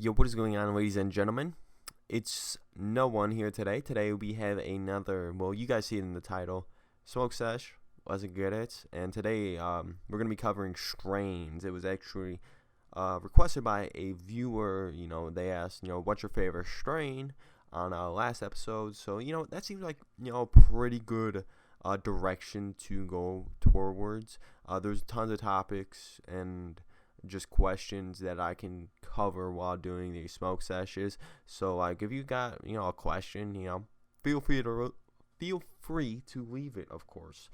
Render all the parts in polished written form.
Yo, what is going on, ladies and gentlemen? It's no one here today. Today we have another, well, you guys see it in the title, Smoke Sesh, wasn't good at it. And today we're going to be covering strains. It was actually requested by a viewer. They asked, what's your favorite strain on our last episode. So, that seems like, a pretty good direction to go towards. There's tons of topics and just questions that I can cover while doing these smoke sessions. So like if you got a question, feel free to leave it, of course.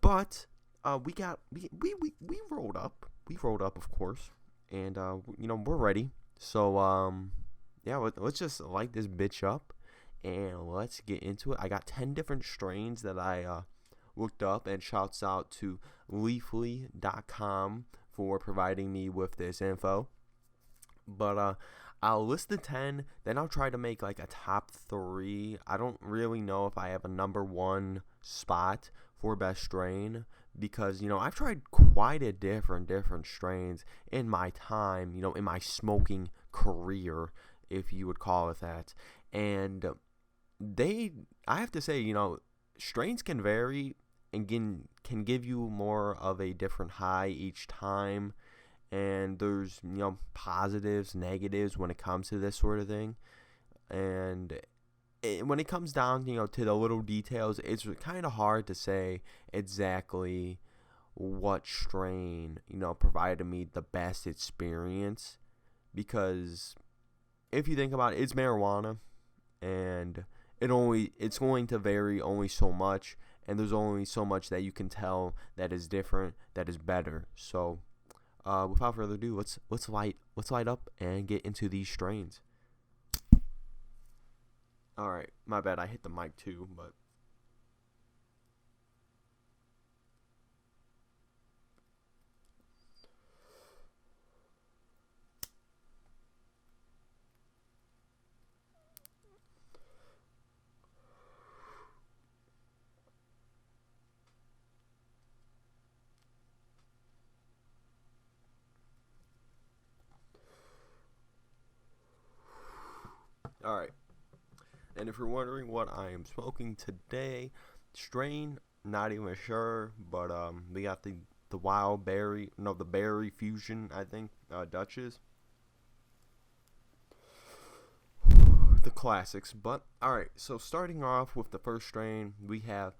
But we rolled up. We rolled up, of course. And we're ready. So yeah, let's just light this bitch up and let's get into it. I got 10 different strains that I looked up, and shouts out to leafly.com for providing me with this info. But I'll list the 10, then I'll try to make like a top 3. I don't really know if I have a number 1 spot for best strain, because I've tried quite a different strains in my time, in my smoking career, if you would call it that. And I have to say, strains can vary and can give you more of a different high each time, and there's positives, negatives when it comes to this sort of thing. And when it comes down to the little details, it's kind of hard to say exactly what strain provided me the best experience, because if you think about it, it's marijuana, and it's going to vary only so much. And there's only so much that you can tell that is different, that is better. So, without further ado, let's light up and get into these strains. All right, my bad. I hit the mic too, but. Alright, and if you're wondering what I am smoking today, strain, not even sure, but we got the wild berry, the berry fusion, I think, Dutchess. The classics. But alright, so starting off with the first strain, we have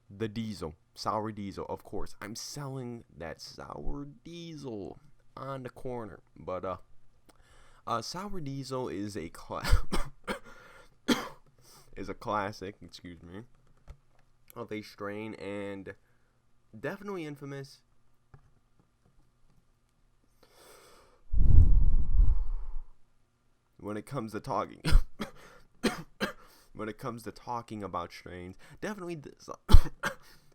the Diesel, Sour Diesel. Of course, I'm selling that Sour Diesel on the corner, but Sour Diesel is a classic, excuse me, of a strain, and definitely infamous. When it comes to talking, about strains, definitely this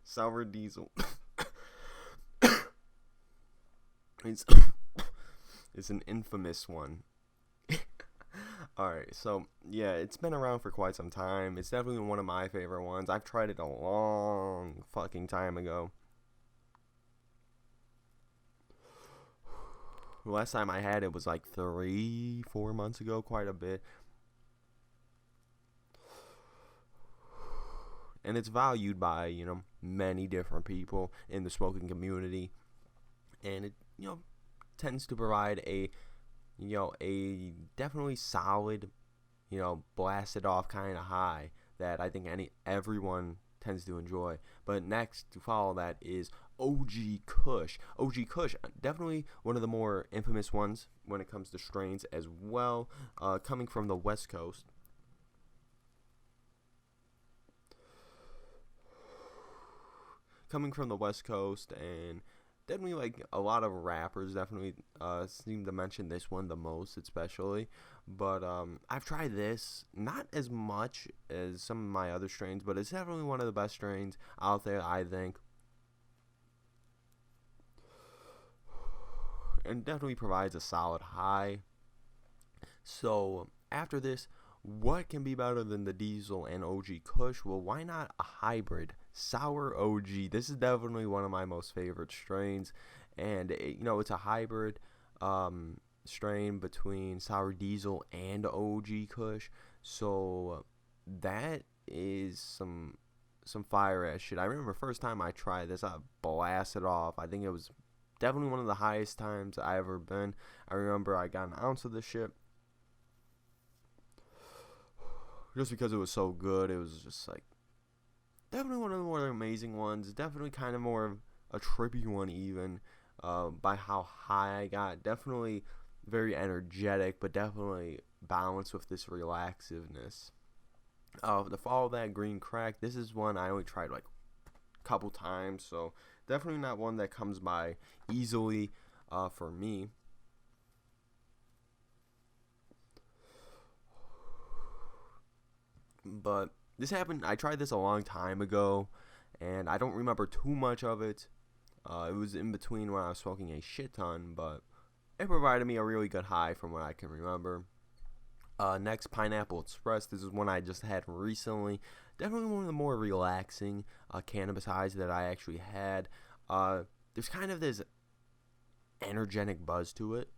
Sour Diesel. It's an infamous one. Alright, so yeah, it's been around for quite some time. It's definitely one of my favorite ones. I've tried it a long fucking time ago. The last time I had it was like 3-4 months ago, quite a bit. And it's valued by, many different people in the smoking community. And it, tends to provide a definitely solid, blasted off kind of high that I think everyone tends to enjoy. But next to follow that is OG Kush. OG Kush, definitely one of the more infamous ones when it comes to strains as well, coming from the West Coast. And definitely, like, a lot of rappers definitely seem to mention this one the most, especially. But I've tried this, not as much as some of my other strains, but it's definitely one of the best strains out there, I think. And definitely provides a solid high. So after this, what can be better than the Diesel and OG Kush? Well, why not a hybrid? Sour OG. This is definitely one of my most favorite strains. And, it's a hybrid. strain between Sour Diesel and OG Kush. So that is some fire ass shit. I remember first time I tried this, I blasted off. I think it was definitely one of the highest times I ever been. I remember I got an ounce of this shit just because it was so good. It was just like definitely one of the more amazing ones. Definitely kind of more of a trippy one even, by how high I got. Definitely very energetic, but definitely balanced with this relaxiveness. To follow that green crack, this is one I only tried like a couple times, so definitely not one that comes by easily for me. But this happened, I tried this a long time ago, and I don't remember too much of it. It was in between when I was smoking a shit ton, but it provided me a really good high from what I can remember. Next, Pineapple Express. This is one I just had recently. Definitely one of the more relaxing cannabis highs that I actually had. There's kind of this energetic buzz to it,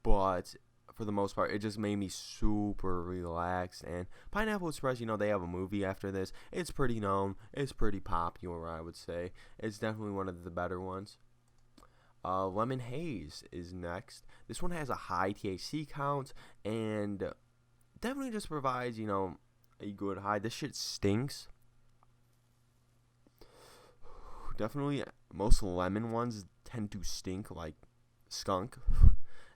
but for the most part, it just made me super relaxed. And Pineapple Express, they have a movie after this. It's pretty known. It's pretty popular, I would say. It's definitely one of the better ones. Lemon Haze is next. This one has a high THC count and definitely just provides, a good high. This shit stinks. Definitely, most lemon ones tend to stink like skunk.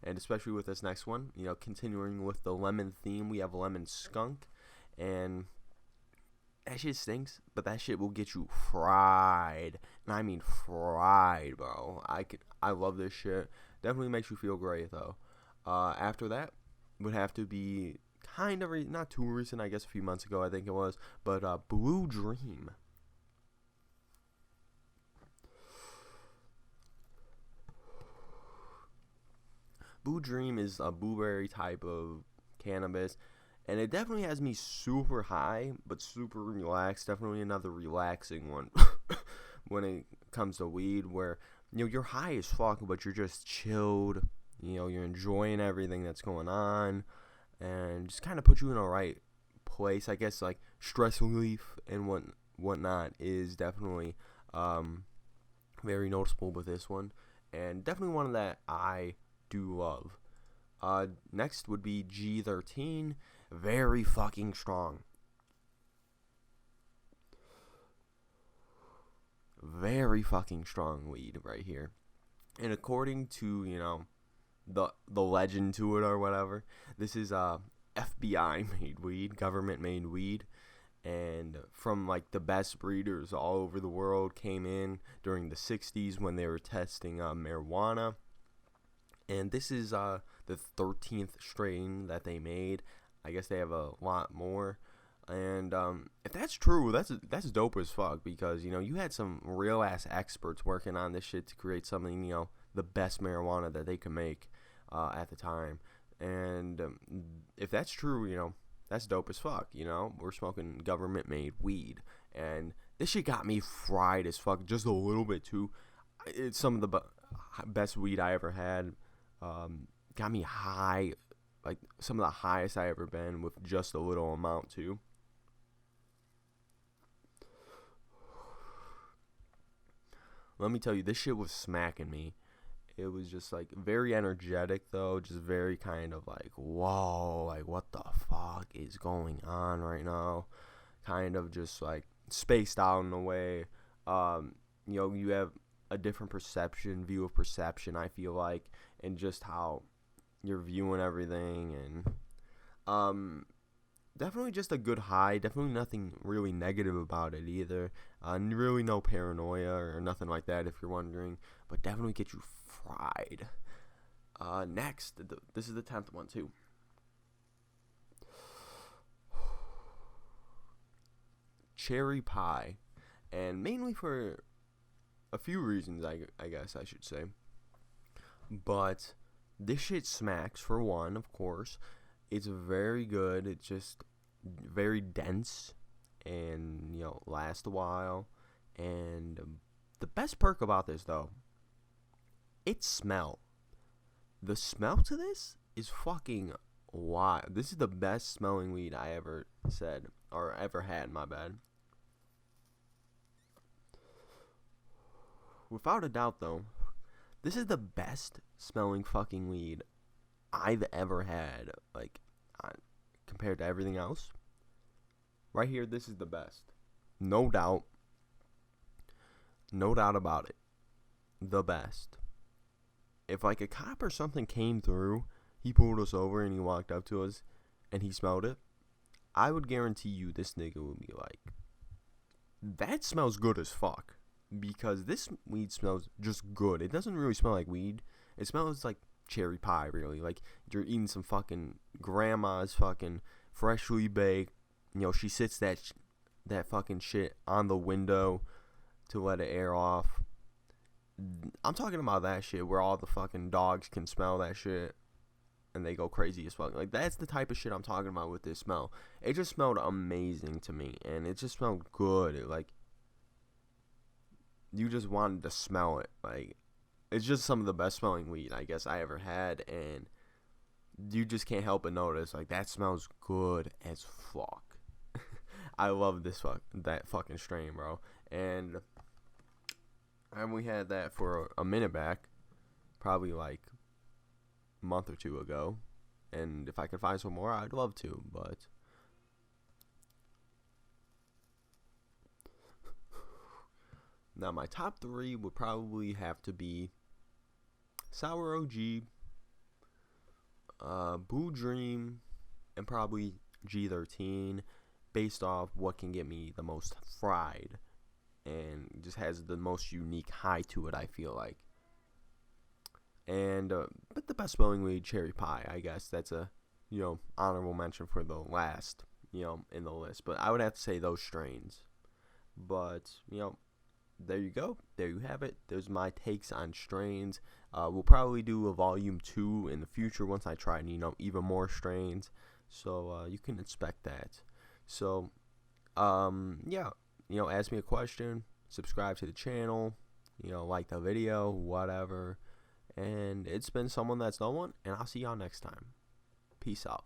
And especially with this next one, continuing with the lemon theme, we have lemon skunk. And that shit stinks, but that shit will get you fried. And I mean fried, bro. I love this shit. Definitely makes you feel great, though. After that would have to be kind of, not too recent, I guess a few months ago, I think it was. But Blue Dream. Blue Dream is a blueberry type of cannabis. And it definitely has me super high, but super relaxed. Definitely another relaxing one when it comes to weed, where, you're high as fuck, but you're just chilled. You're enjoying everything that's going on. And just kind of put you in the right place. I guess, like, stress relief and whatnot is definitely very noticeable with this one. And definitely one that I do love. Next would be G13. Very fucking strong. Very fucking strong weed right here. And according to, the legend to it or whatever, this is FBI made weed, government made weed. And from like the best breeders all over the world came in during the 60s when they were testing marijuana. And this is the 13th strain that they made. I guess they have a lot more. And if that's true, that's dope as fuck, because, you had some real ass experts working on this shit to create something, the best marijuana that they could make at the time. And if that's true, that's dope as fuck. We're smoking government made weed, and this shit got me fried as fuck, just a little bit too. It's some of the best weed I ever had. Got me high, like some of the highest I ever been with just a little amount too. Let me tell you, this shit was smacking me. It was just like very energetic though, just very kind of like, whoa, like what the fuck is going on right now? Kind of just like spaced out in a way. You have a different view of perception, I feel like, and just how you're viewing everything. And definitely just a good high. Definitely nothing really negative about it either. Really no paranoia or nothing like that, if you're wondering, but definitely get you fried. Next, this is the 10th one too. Cherry pie, and mainly for a few reasons, I guess I should say. But this shit smacks, for one, of course. It's very good. It's just very dense and, lasts a while. And the best perk about this, though, its smell. the smell to this is fucking wild. This is the best smelling weed I ever said or ever had, my bad. Without a doubt, though, this is the best smelling fucking weed I've ever had. Like, compared to everything else. Right here, this is the best. No doubt. No doubt about it. The best. If, like, a cop or something came through, he pulled us over and he walked up to us and he smelled it, I would guarantee you this nigga would be like, that smells good as fuck. Because this weed smells just good. It doesn't really smell like weed. It smells like cherry pie, really. Like you're eating some fucking grandma's fucking freshly baked. You know, she sits that fucking shit on the window to let it air off. I'm talking about that shit where all the fucking dogs can smell that shit and they go crazy as fuck. Like, that's the type of shit I'm talking about with this smell. It just smelled amazing to me, and it just smelled good. Like, you just wanted to smell it. Like, it's just some of the best smelling weed I guess I ever had, and you just can't help but notice, like, that smells good as fuck. I love that fucking strain, bro. And we had that for a minute back, probably like a month or two ago, and if I could find some more, I'd love to, but now my top 3 would probably have to be Sour OG, Boo Dream, and probably G13, based off what can get me the most fried and just has the most unique high to it, I feel like. And but the best smelling weed, cherry pie, I guess that's a, you know, honorable mention for the last, you know, in the list. But I would have to say those strains. But, you know, there you go. There you have it. There's my takes on strains. We'll probably do a volume 2 in the future once I try, you know, even more strains. So you can expect that. So, yeah, you know, ask me a question, subscribe to the channel, you know, like the video, whatever. And it's been Someone That's No One, and I'll see y'all next time. Peace out.